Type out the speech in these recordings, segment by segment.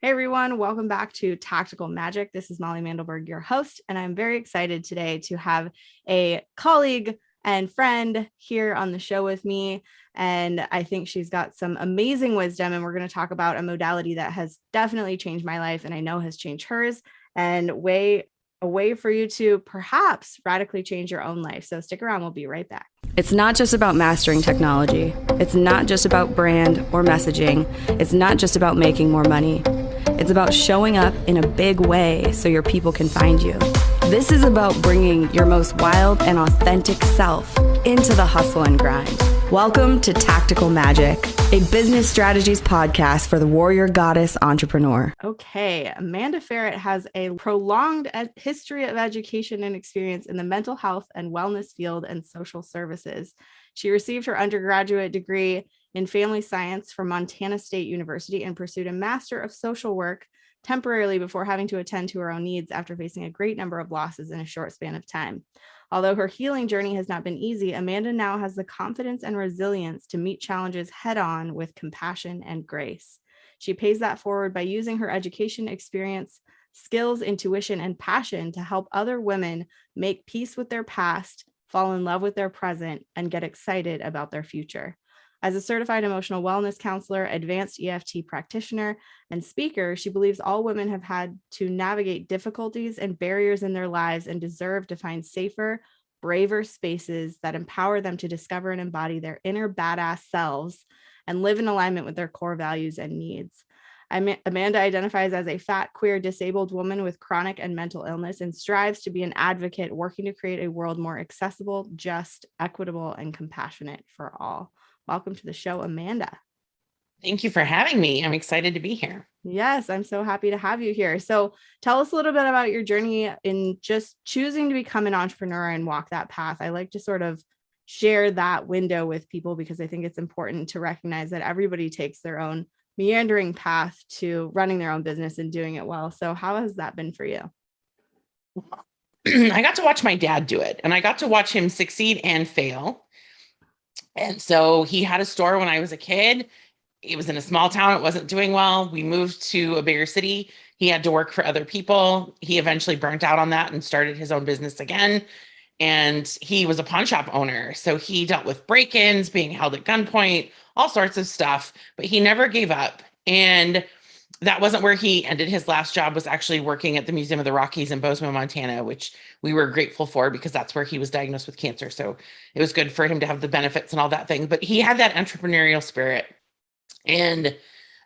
Hey everyone, welcome back to Tactical Magic. This is Molly Mandelberg, your host, and I'm very excited today to have a colleague and friend here on the show with me. And I think she's got some amazing wisdom, and we're going to talk about a modality that has definitely changed my life and I know has changed hers, and a way for you to perhaps radically change your own life. So stick around, we'll be right back. It's not just about mastering technology. It's not just about brand or messaging. It's not just about making more money. It's about showing up in a big way so your people can find you. This is about bringing your most wild and authentic self into the hustle and grind. Welcome to Tactical Magic, a business strategies podcast for the warrior goddess entrepreneur. Okay, Amanda Ferrat has a prolonged history of education and experience in the mental health and wellness field and social services. She received her undergraduate degree in family science from Montana State University and pursued a Master of Social Work temporarily before having to attend to her own needs after facing a great number of losses in a short span of time. Although her healing journey has not been easy, Amanda now has the confidence and resilience to meet challenges head on with compassion and grace. She pays that forward by using her education, experience, skills, intuition, and passion to help other women make peace with their past, fall in love with their present, and get excited about their future. As a certified emotional wellness counselor, advanced EFT practitioner, and speaker, she believes all women have had to navigate difficulties and barriers in their lives and deserve to find safer, braver spaces that empower them to discover and embody their inner badass selves and live in alignment with their core values and needs. Amanda identifies as a fat, queer, disabled woman with chronic and mental illness and strives to be an advocate working to create a world more accessible, just, equitable, and compassionate for all. Welcome to the show, Amanda. Thank you for having me. I'm excited to be here. Yes, I'm so happy to have you here. So tell us a little bit about your journey in just choosing to become an entrepreneur and walk that path. I like to sort of share that window with people because I think it's important to recognize that everybody takes their own meandering path to running their own business and doing it well. So how has that been for you? I got to watch my dad do it, and I got to watch him succeed and fail. And so he had a store when I was a kid. It was in a small town. It wasn't doing well. We moved to a bigger city. He had to work for other people. He eventually burnt out on that and started his own business again. And he was a pawn shop owner. So he dealt with break-ins, being held at gunpoint, all sorts of stuff, but he never gave up. And that wasn't where he ended. His last job was actually working at the Museum of the Rockies in Bozeman, Montana, which we were grateful for because that's where he was diagnosed with cancer. So it was good for him to have the benefits and all that thing. But he had that entrepreneurial spirit, and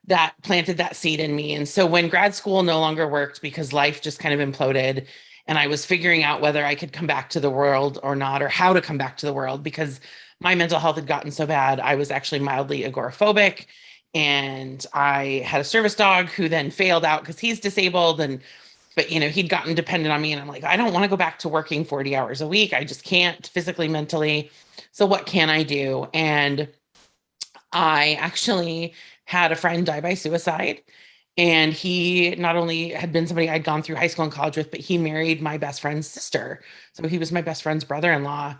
that planted that seed in me. And so when grad school no longer worked because life just kind of imploded, and I was figuring out whether I could come back to the world or not, or how to come back to the world, because my mental health had gotten so bad, I was actually mildly agoraphobic. And I had a service dog who then failed out because he's disabled. But he'd gotten dependent on me. And I'm like, I don't want to go back to working 40 hours a week. I just can't physically, mentally. So what can I do? And I actually had a friend die by suicide. And he not only had been somebody I'd gone through high school and college with, but he married my best friend's sister. So he was my best friend's brother-in-law.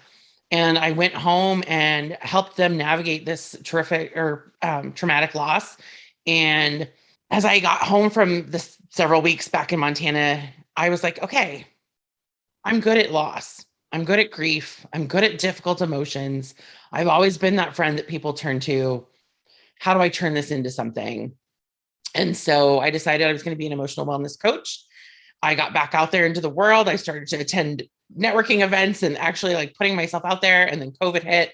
And I went home and helped them navigate this traumatic loss. And as I got home from this several weeks back in Montana, I was like, okay, I'm good at loss. I'm good at grief. I'm good at difficult emotions. I've always been that friend that people turn to. How do I turn this into something? And so I decided I was going to be an emotional wellness coach. I got back out there into the world. I started to attend networking events and actually like putting myself out there. And then COVID hit.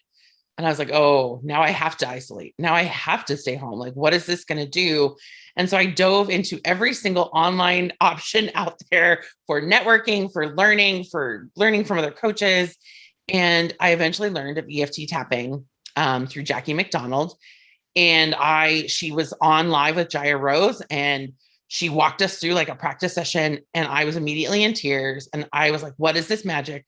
And I was like, oh, now I have to isolate. Now I have to stay home. Like, what is this going to do? And so I dove into every single online option out there for networking, for learning from other coaches. And I eventually learned of EFT tapping through Jackie McDonald. And she was on live with Jaya Rose, and she walked us through like a practice session, and I was immediately in tears. And I was like, what is this magic?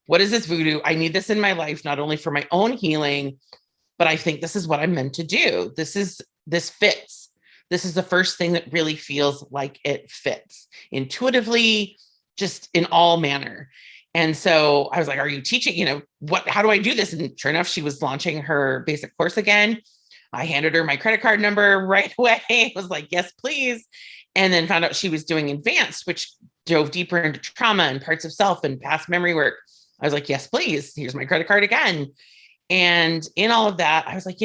What is this voodoo? I need this in my life, not only for my own healing, but I think this is what I'm meant to do. This fits. This is the first thing that really feels like it fits intuitively, just in all manner. And so I was like, are you teaching, how do I do this? And sure enough, she was launching her basic course again. I handed her my credit card number right away. I was like, yes, please. and then found out she was doing advanced, which dove deeper into trauma and parts of self and past memory work. I was like, yes, please. Here's my credit card again. And in all of that, I was like,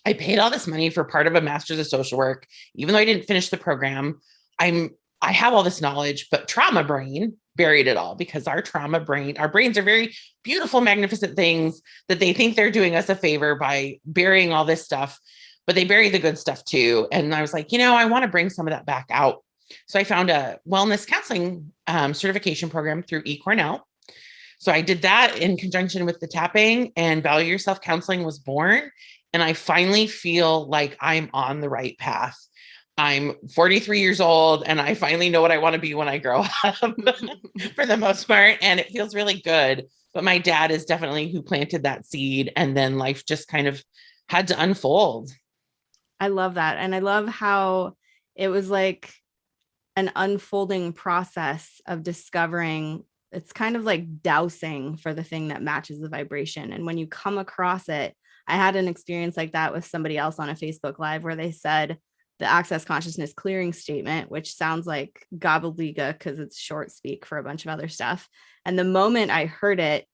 I paid all this money for part of a master's of social work, even though I didn't finish the program. I have all this knowledge, but trauma brain buried it all, because our brains are very beautiful, magnificent things that they think they're doing us a favor by burying all this stuff, but they bury the good stuff too. And I was like, I want to bring some of that back out. So I found a wellness counseling certification program through eCornell. So I did that in conjunction with the tapping, and Value Yourself Counseling was born. And I finally feel like I'm on the right path. I'm 43 years old and I finally know what I want to be when I grow up for the most part. And it feels really good. But my dad is definitely who planted that seed. And then life just kind of had to unfold. I love that. And I love how it was like an unfolding process of discovering. It's kind of like dowsing for the thing that matches the vibration. And when you come across it, I had an experience like that with somebody else on a Facebook Live where they said the Access Consciousness Clearing Statement, which sounds like gobbledygook because it's short speak for a bunch of other stuff. And the moment I heard it,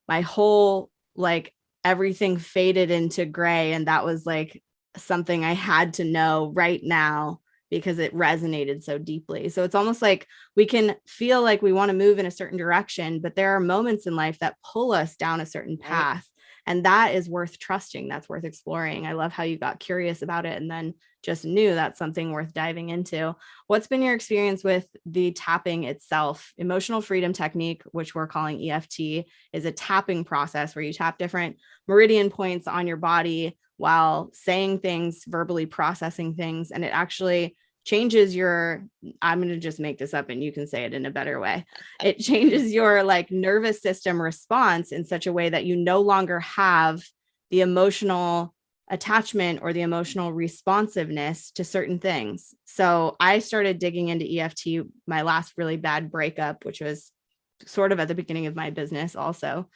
my whole, like, everything faded into gray. And that was like something I had to know right now because it resonated so deeply. So it's almost like we can feel like we want to move in a certain direction, but there are moments in life that pull us down a certain path. Right. And that is worth trusting. That's worth exploring. I love how you got curious about it and then just knew that's something worth diving into. What's been your experience with the tapping itself? Emotional freedom technique, which we're calling EFT, is a tapping process where you tap different meridian points on your body while saying things, verbally processing things. And it actually changes your, I'm going to just make this up and you can say it in a better way. It changes your like nervous system response in such a way that you no longer have the emotional attachment or the emotional responsiveness to certain things. So I started digging into EFT, my last really bad breakup, which was sort of at the beginning of my business also.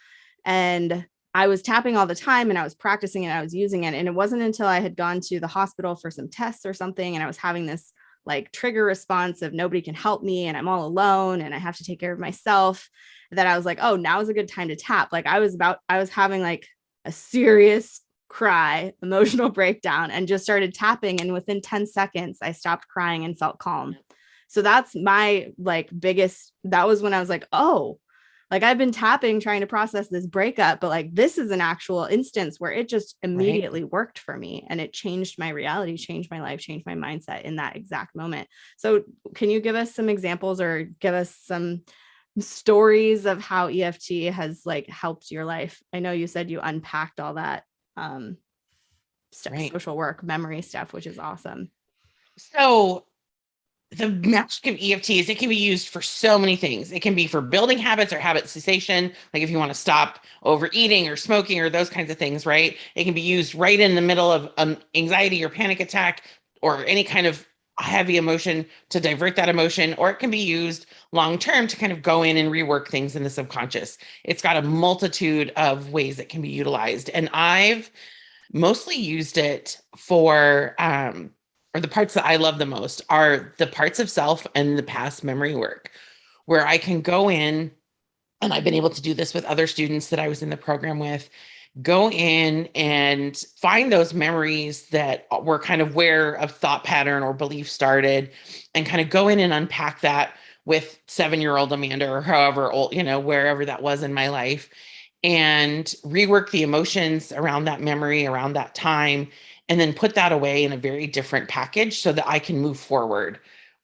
And I was tapping all the time and I was practicing it. I was using it. And it wasn't until I had gone to the hospital for some tests or something, and I was having this like trigger response of nobody can help me and I'm all alone and I have to take care of myself, that I was like, oh, now is a good time to tap. Like I was having like a serious cry, emotional breakdown, and just started tapping. And within 10 seconds, I stopped crying and felt calm. So that's my like biggest, that was when I was like, oh, like I've been tapping, trying to process this breakup, but like this is an actual instance where it just immediately worked for me and it changed my reality, changed my life, changed my mindset in that exact moment. So can you give us some examples or give us some stories of how EFT has like helped your life? I know you said you unpacked all that social work, memory stuff, which is awesome. So the magic of EFT is it can be used for so many things. It can be for building habits or habit cessation, like if you want to stop overeating or smoking or those kinds of things, right? It can be used right in the middle of anxiety or panic attack or any kind of heavy emotion to divert that emotion, or it can be used long-term to kind of go in and rework things in the subconscious. It's got a multitude of ways it can be utilized. And I've mostly used it for, or the parts that I love the most are the parts of self and the past memory work, where I can go in, and I've been able to do this with other students that I was in the program with, go in and find those memories that were kind of where a thought pattern or belief started, and kind of go in and unpack that with 7-year-old Amanda or however old, wherever that was in my life, and rework the emotions around that memory, around that time, and then put that away in a very different package so that I can move forward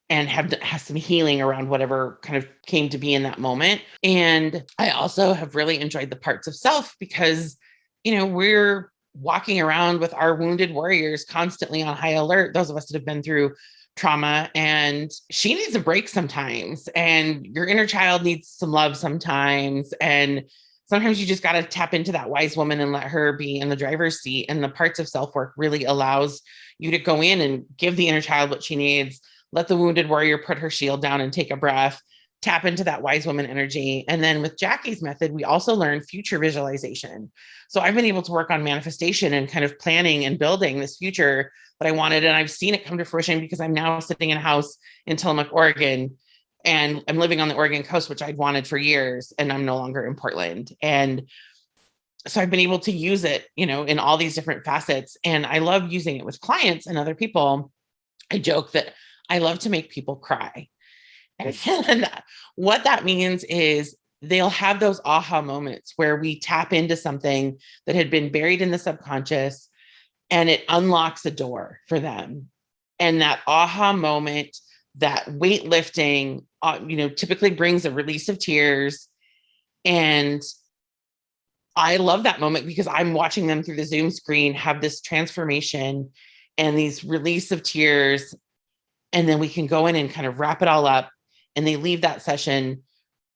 and have some healing around whatever kind of came to be in that moment. And I also have really enjoyed the parts of self because, we're walking around with our wounded warriors constantly on high alert, those of us that have been through trauma, and she needs a break sometimes, and your inner child needs some love sometimes. And sometimes you just got to tap into that wise woman and let her be in the driver's seat. And the parts of self-work really allows you to go in and give the inner child what she needs, let the wounded warrior put her shield down and take a breath, tap into that wise woman energy. And then with Jackie's method, we also learn future visualization. So I've been able to work on manifestation and kind of planning and building this future that I wanted. And I've seen it come to fruition because I'm now sitting in a house in Tillamook, Oregon, and I'm living on the Oregon coast, which I'd wanted for years, and I'm no longer in Portland. And so I've been able to use it, in all these different facets. And I love using it with clients and other people. I joke that I love to make people cry. And what that means is they'll have those aha moments where we tap into something that had been buried in the subconscious and it unlocks a door for them. And that aha moment, that weightlifting, typically brings a release of tears. And I love that moment because I'm watching them through the Zoom screen have this transformation and these release of tears. And then we can go in and kind of wrap it all up, and they leave that session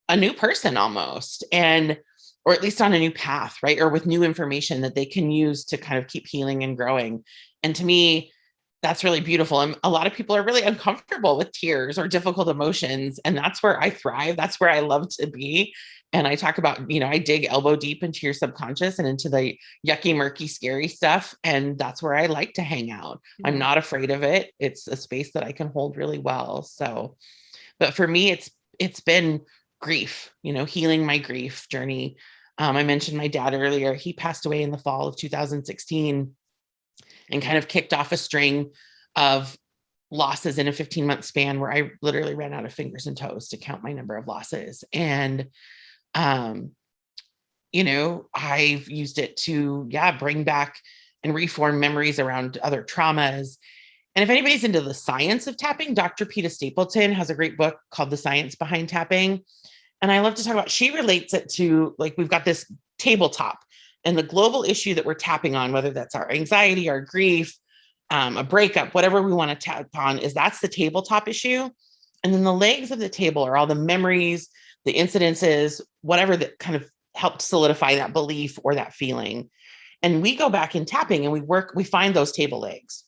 a new person almost, or at least on a new path, right? Or with new information that they can use to kind of keep healing and growing. And to me, that's really beautiful. And a lot of people are really uncomfortable with tears or difficult emotions. And that's where I thrive. That's where I love to be. And I talk about, I dig elbow deep into your subconscious and into the yucky, murky, scary stuff. And that's where I like to hang out. Yeah. I'm not afraid of it. It's a space that I can hold really well. So, but for me, it's been grief, healing my grief journey. I mentioned my dad earlier. He passed away in the fall of 2016 and kind of kicked off a string of losses in a 15-month span where I literally ran out of fingers and toes to count my number of losses. And, I've used it to, bring back and reform memories around other traumas. And if anybody's into the science of tapping, Dr. Peta Stapleton has a great book called The Science Behind Tapping. And I love to talk about, she relates it to, like, we've got this tabletop and the global issue that we're tapping on, whether that's our anxiety, our grief, a breakup, whatever we want to tap on, that's the tabletop issue. And then the legs of the table are all the memories, the incidences, whatever that kind of helped solidify that belief or that feeling. And we go back in tapping and we find those table legs.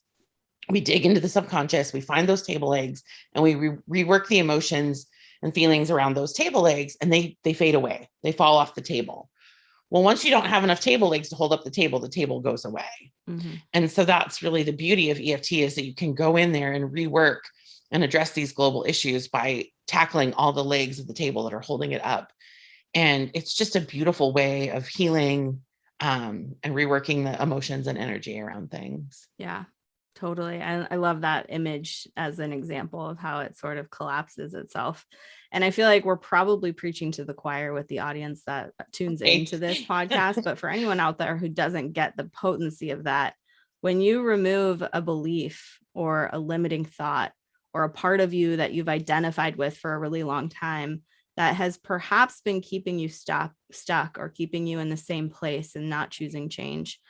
We dig into the subconscious, we find those table legs, and we rework the emotions and feelings around those table legs, and they fade away. They fall off the table. Well, once you don't have enough table legs to hold up the table goes away. Mm-hmm. And so that's really the beauty of EFT, is that you can go in there and rework and address these global issues by tackling all the legs of the table that are holding it up. And it's just a beautiful way of healing and reworking the emotions and energy around things. Yeah, totally. I love that image as an example of how it sort of collapses itself. And I feel like we're probably preaching to the choir with the audience that tunes into this podcast. But for anyone out there who doesn't get the potency of that, when you remove a belief or a limiting thought or a part of you that you've identified with for a really long time that has perhaps been keeping you stuck or keeping you in the same place and not choosing change,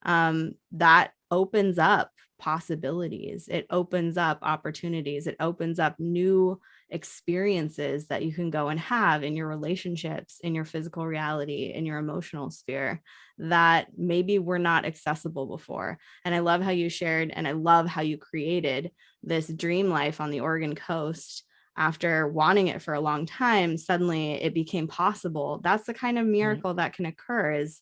that opens up possibilities. It opens up opportunities. It opens up new experiences that you can go and have in your relationships, in your physical reality, in your emotional sphere that maybe were not accessible before. And I love how you shared, and I love how you created this dream life on the Oregon coast. After wanting it for a long time, suddenly it became possible. That's the kind of miracle that can occur, is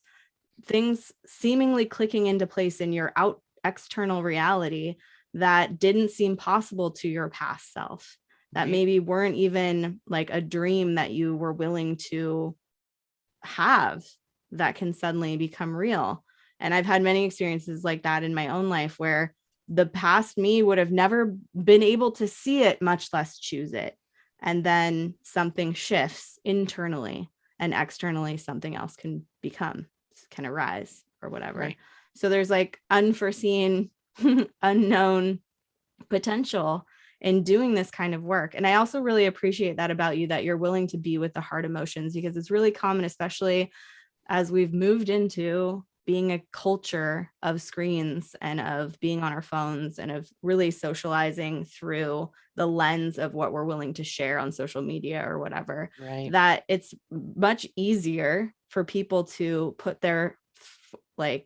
things seemingly clicking into place in your external reality that didn't seem possible to your past self, that maybe weren't even like a dream that you were willing to have, that can suddenly become real. And I've had many experiences like that in my own life where the past me would have never been able to see it, much less choose it. And then something shifts internally, and externally something else can arise or whatever. Right. So there's like unforeseen, unknown potential in doing this kind of work. And I also really appreciate that about you, that you're willing to be with the hard emotions, because it's really common, especially as we've moved into being a culture of screens and of being on our phones and of really socializing through the lens of what we're willing to share on social media or whatever, right, that it's much easier for people to put their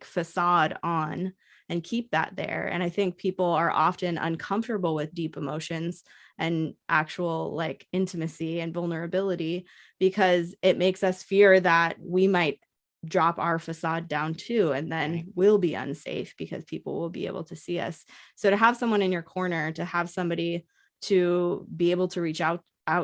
facade on and keep that there. And I think people are often uncomfortable with deep emotions and actual like intimacy and vulnerability, because it makes us fear that we might drop our facade down too, and then we'll be unsafe because people will be able to see us. So to have someone in your corner, to have somebody to be able to reach out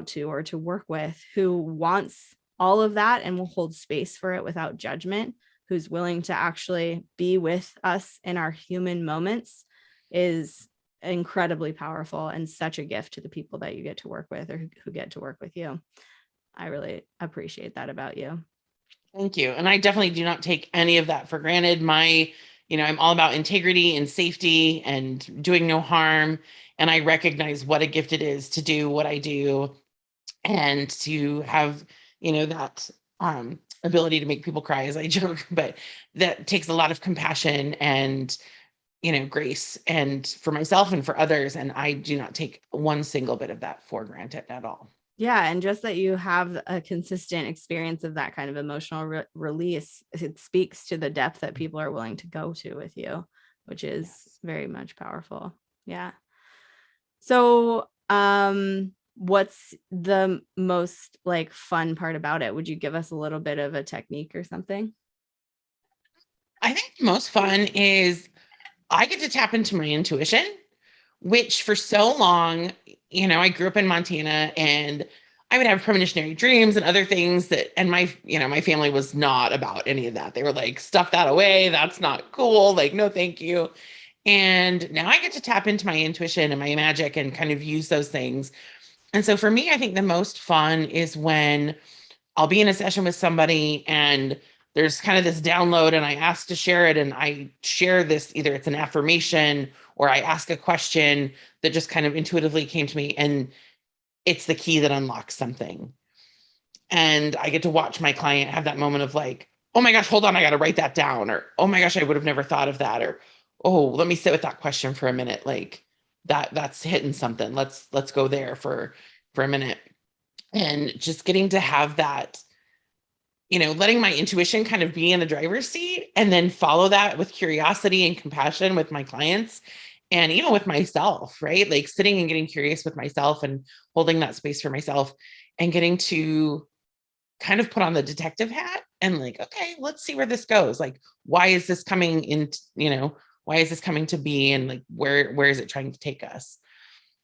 to or to work with who wants all of that and will hold space for it without judgment, who's willing to actually be with us in our human moments, is incredibly powerful and such a gift to the people that you get to work with or who get to work with you. I really appreciate that about you. Thank you. And I definitely do not take any of that for granted. I'm all about integrity and safety and doing no harm. And I recognize what a gift it is to do what I do and to have, that ability to make people cry, as I joke, but that takes a lot of compassion and, grace, and for myself and for others. And I do not take one single bit of that for granted at all. Yeah. And just that you have a consistent experience of that kind of emotional release, it speaks to the depth that people are willing to go to with you, which is very much powerful. Yeah. So, what's the most like fun part about it? Would you give us a little bit of a technique or something? I think the most fun is I get to tap into my intuition, which for so long, I grew up in Montana and I would have premonitionary dreams and other things and my family was not about any of that. They were like, stuff that away. That's not cool. Like, no, thank you. And now I get to tap into my intuition and my magic and kind of use those things. And so for me, I think the most fun is when I'll be in a session with somebody and there's kind of this download and I ask to share it, and I share this, either it's an affirmation or I ask a question that just kind of intuitively came to me, and it's the key that unlocks something. And I get to watch my client have that moment of like, oh my gosh, hold on, I got to write that down. Or, oh my gosh, I would have never thought of that. Or, oh, let me sit with that question for a minute. Like that's hitting something. Let's go there for a minute. And just getting to have that, letting my intuition kind of be in the driver's seat, and then follow that with curiosity and compassion with my clients and even with myself, right? Like sitting and getting curious with myself and holding that space for myself and getting to kind of put on the detective hat and like, okay, let's see where this goes. Like, why is this coming in, why is this coming to be? And like, where is it trying to take us?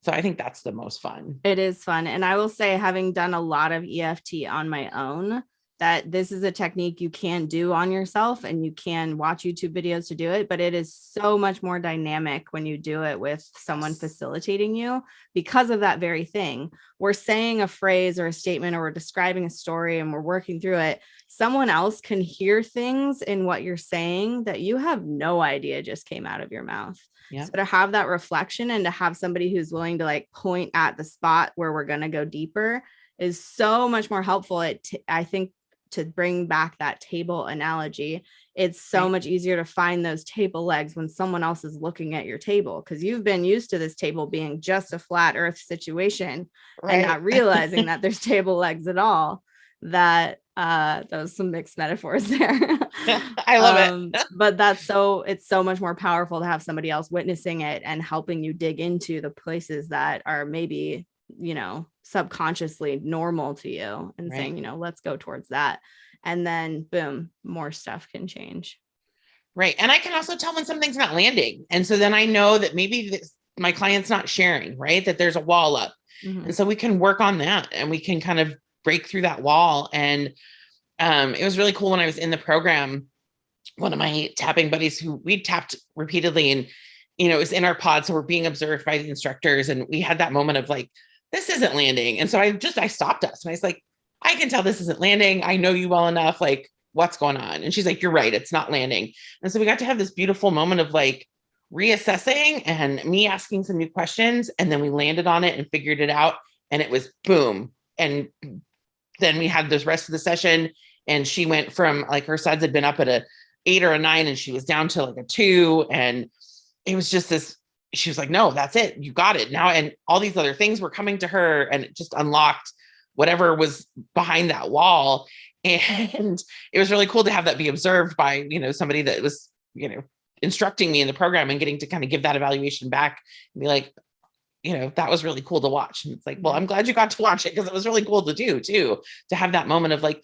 So I think that's the most fun. It is fun. And I will say, having done a lot of EFT on my own, that this is a technique you can do on yourself and you can watch YouTube videos to do it, but it is so much more dynamic when you do it with someone facilitating you, because of that very thing. We're saying a phrase or a statement, or we're describing a story and we're working through it. Someone else can hear things in what you're saying that you have no idea just came out of your mouth. Yeah. So to have that reflection and to have somebody who's willing to like point at the spot where we're going to go deeper is so much more helpful. I think, to bring back that table analogy, it's so much easier to find those table legs when someone else is looking at your table, because you've been used to this table being just a flat earth situation, and not realizing that there's table legs at all. That those some mixed metaphors there. I love it. But it's so much more powerful to have somebody else witnessing it and helping you dig into the places that are maybe, subconsciously normal to you, and saying, let's go towards that. And then boom, more stuff can change. Right. And I can also tell when something's not landing. And so then I know that maybe my client's not sharing, right? That there's a wall up. Mm-hmm. And so we can work on that and we can kind of break through that wall. And it was really cool when I was in the program. One of my tapping buddies, who we tapped repeatedly, and, it was in our pod. So we're being observed by the instructors. And we had that moment of like, this isn't landing. And so I stopped us and I was like, I can tell this isn't landing. I know you well enough. Like, what's going on? And she's like, you're right. It's not landing. And so we got to have this beautiful moment of like reassessing and me asking some new questions. And then we landed on it and figured it out. And it was boom. And then we had this rest of the session, and she went from like, her sides had been up at a 8 or a 9 and she was down to like a 2. And it was just this, she was like, no, that's it. You got it now. And all these other things were coming to her, and it just unlocked whatever was behind that wall. And it was really cool to have that be observed by, somebody that was, instructing me in the program, and getting to kind of give that evaluation back and be like, that was really cool to watch. And it's like, well, I'm glad you got to watch it because it was really cool to do too, to have that moment of like,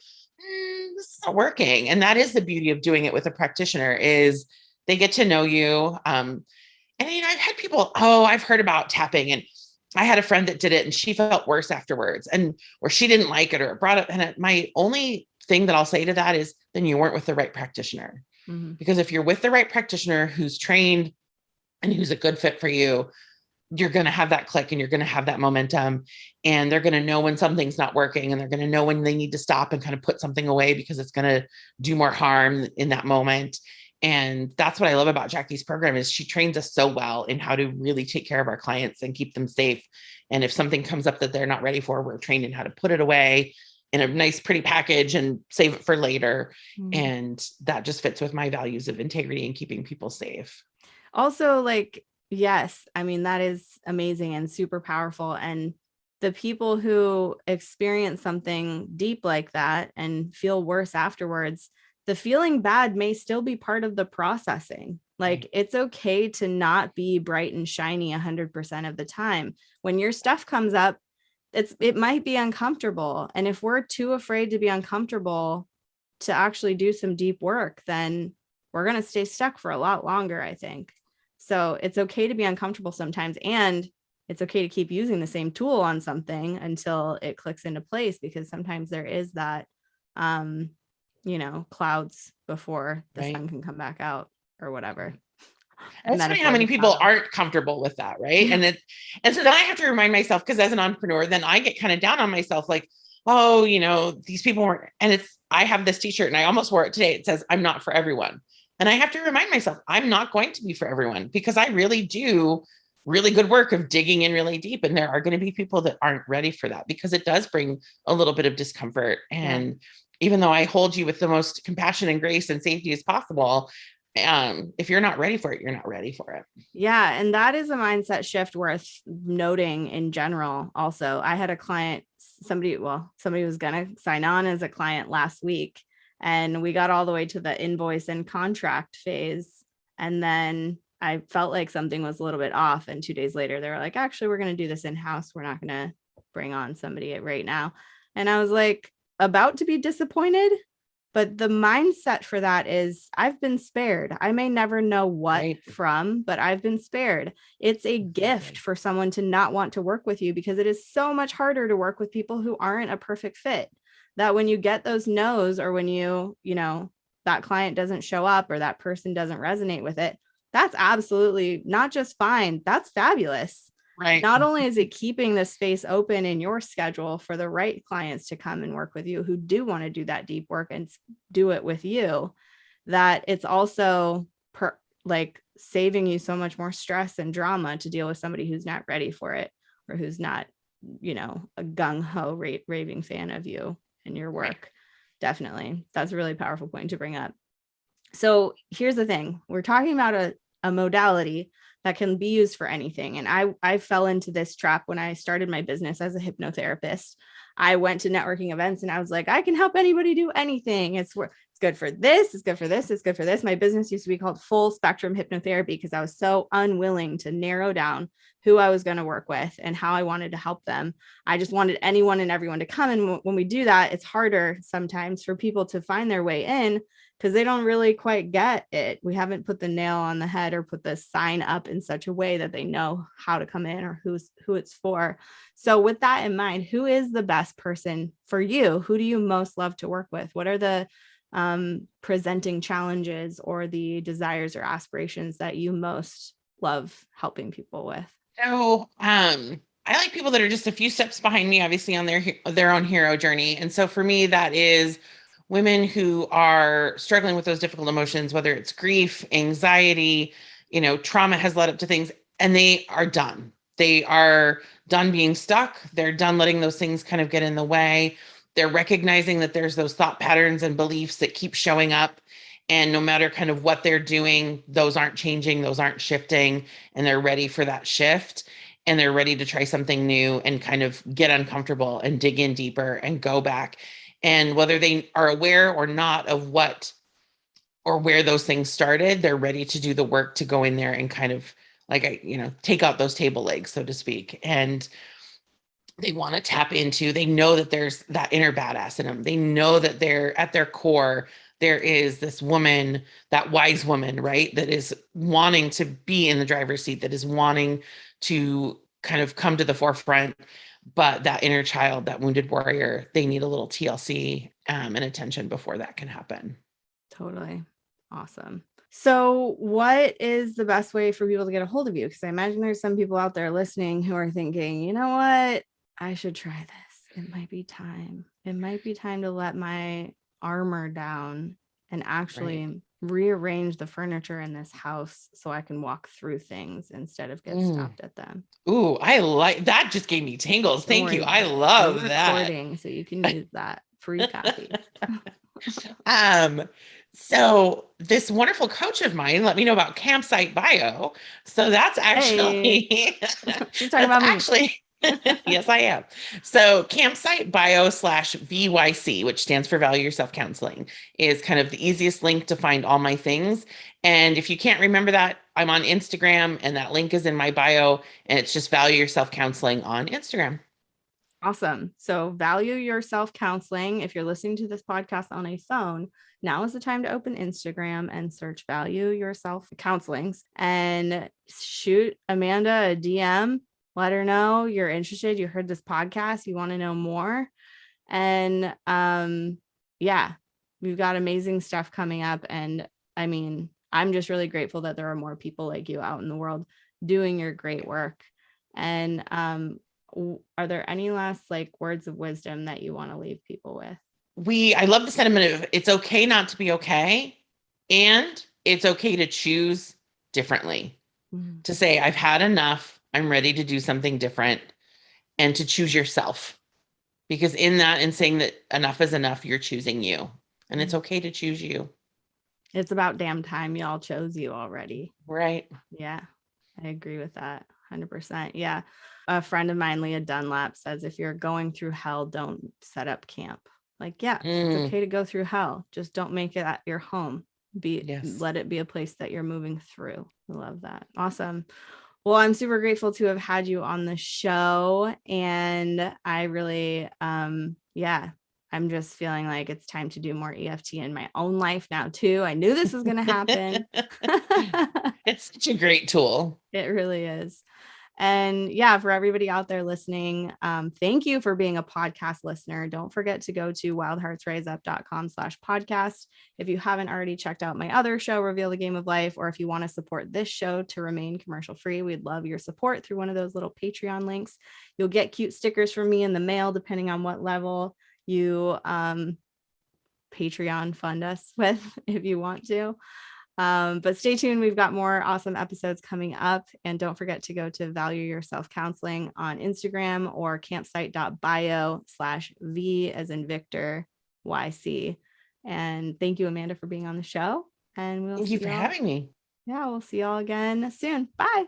this is not working. And that is the beauty of doing it with a practitioner, is they get to know you. And I've had people, I've heard about tapping, and I had a friend that did it and she felt worse afterwards, or she didn't like it, or it brought up. And my only thing that I'll say to that is, then you weren't with the right practitioner. Mm-hmm. Because if you're with the right practitioner who's trained and who's a good fit for you, you're going to have that click and you're going to have that momentum, and they're going to know when something's not working, and they're going to know when they need to stop and kind of put something away because it's going to do more harm in that moment. And that's what I love about Jackie's program, is she trains us so well in how to really take care of our clients and keep them safe. And if something comes up that they're not ready for, we're trained in how to put it away in a nice, pretty package and save it for later. Mm-hmm. And that just fits with my values of integrity and keeping people safe. Also, like, yes, I mean, that is amazing and super powerful. And the people who experience something deep like that and feel worse afterwards, the feeling bad may still be part of the processing. Like, it's okay to not be bright and shiny 100% of the time. When your stuff comes up, it might be uncomfortable. And if we're too afraid to be uncomfortable to actually do some deep work, then we're going to stay stuck for a lot longer, I think. So it's okay to be uncomfortable sometimes. And it's okay to keep using the same tool on something until it clicks into place, because sometimes there is that, clouds before the sun can come back out or whatever. It's funny how many people aren't comfortable with that, right? And so then I have to remind myself, because as an entrepreneur, then I get kind of down on myself, like, these people weren't. And I have this t-shirt and I almost wore it today. It says, I'm not for everyone. And I have to remind myself, I'm not going to be for everyone, because I really do really good work of digging in really deep. And there are going to be people that aren't ready for that, because it does bring a little bit of discomfort. And even though I hold you with the most compassion and grace and safety as possible, if you're not ready for it, you're not ready for it. Yeah. And that is a mindset shift worth noting in general. Also, I had a client, somebody was going to sign on as a client last week, and we got all the way to the invoice and contract phase. And then I felt like something was a little bit off. And 2 days later, they were like, actually, we're going to do this in-house. We're not going to bring on somebody right now. And I was like, about to be disappointed. But the mindset for that is, I've been spared. I may never know what from, but I've been spared. It's a gift for someone to not want to work with you, because it is so much harder to work with people who aren't a perfect fit. That when you get those no's, or when that client doesn't show up, or that person doesn't resonate with it, that's absolutely not just fine. That's fabulous. Right. Not only is it keeping the space open in your schedule for the right clients to come and work with you, who do want to do that deep work and do it with you, that it's also saving you so much more stress and drama to deal with somebody who's not ready for it, or who's not, a gung-ho raving fan of you and your work. Right. Definitely. That's a really powerful point to bring up. So here's the thing. We're talking about a modality that can be used for anything. And I fell into this trap when I started my business as a hypnotherapist. I went to networking events and I was like, I can help anybody do anything. It's good for this. It's good for this. It's good for this. My business used to be called Full Spectrum Hypnotherapy, because I was so unwilling to narrow down who I was going to work with and how I wanted to help them. I just wanted anyone and everyone to come. And when we do that, it's harder sometimes for people to find their way in, because they don't really quite get it. We haven't put the nail on the head or put the sign up in such a way that they know how to come in or who it's for. So with that in mind, who is the best person for you? Who do you most love to work with? What are the presenting challenges or the desires or aspirations that you most love helping people with? So, I like people that are just a few steps behind me, obviously on their own hero journey. And so for me, that is women who are struggling with those difficult emotions, whether it's grief, anxiety, trauma has led up to things, and they are done. They are done being stuck. They're done letting those things kind of get in the way. They're recognizing that there's those thought patterns and beliefs that keep showing up. And no matter kind of what they're doing, those aren't changing, those aren't shifting, and they're ready for that shift. And they're ready to try something new and kind of get uncomfortable and dig in deeper and go back. And whether they are aware or not of what or where those things started, they're ready to do the work to go in there and kind of like take out those table legs, so to speak. And they want to tap into, they know that there's that inner badass in them. They know that they're at their core, there is this woman, that wise woman, right? That is wanting to be in the driver's seat, that is wanting to kind of come to the forefront. But that inner child, that wounded warrior, they need a little TLC and attention before that can happen. Totally. Awesome. So what is the best way for people to get a hold of you? Because I imagine there's some people out there listening who are thinking, you know what? I should try this. It might be time. It might be time to let my armor down and actually rearrange the furniture in this house so I can walk through things instead of get stopped at them. Ooh, I like that. Just gave me tingles. Thank you. I love that. Recording, so you can use that free copy. So this wonderful coach of mine let me know about Campsite Bio. So that's actually she's talking about me. Yes, I am. So Campsite Bio /VYC, which stands for Value Yourself Counseling, is kind of the easiest link to find all my things. And if you can't remember that, I'm on Instagram, and that link is in my bio, and it's just Value Yourself Counseling on Instagram. Awesome. So Value Yourself Counseling. If you're listening to this podcast on a phone, now is the time to open Instagram and search Value Yourself Counselings and shoot Amanda a DM. Let her know you're interested. You heard this podcast. You want to know more. And yeah, we've got amazing stuff coming up. And I mean, I'm just really grateful that there are more people like you out in the world doing your great work. And are there any last words of wisdom that you want to leave people with? I love the sentiment of it's okay not to be okay. And it's okay to choose differently, to say, I've had enough. I'm ready to do something different, and to choose yourself, because in that, and saying that enough is enough, you're choosing you, and it's okay to choose you. It's about damn time y'all chose you already. Right. Yeah, I agree with that 100%. Yeah. A friend of mine, Leah Dunlap, says, if you're going through hell, don't set up camp. It's okay to go through hell. Just don't make it at your home. Let it be a place that you're moving through. I love that. Awesome. Well, I'm super grateful to have had you on the show. And I really, I'm just feeling like it's time to do more EFT in my own life now too. I knew this was going to happen. It's such a great tool. It really is. And yeah, for everybody out there listening, thank you for being a podcast listener. Don't forget to go to wildheartsriseup.com/podcast. If you haven't already checked out my other show, Reveal the Game of Life, or if you want to support this show to remain commercial free, we'd love your support through one of those little Patreon links. You'll get cute stickers from me in the mail, depending on what level you Patreon fund us with, if you want to. But stay tuned. We've got more awesome episodes coming up. And don't forget to go to Value Yourself Counseling on Instagram, or campsite.bio/V as in Victor YC. And thank you, Amanda, for being on the show. And thank you for having me. Yeah, we'll see y'all again soon. Bye.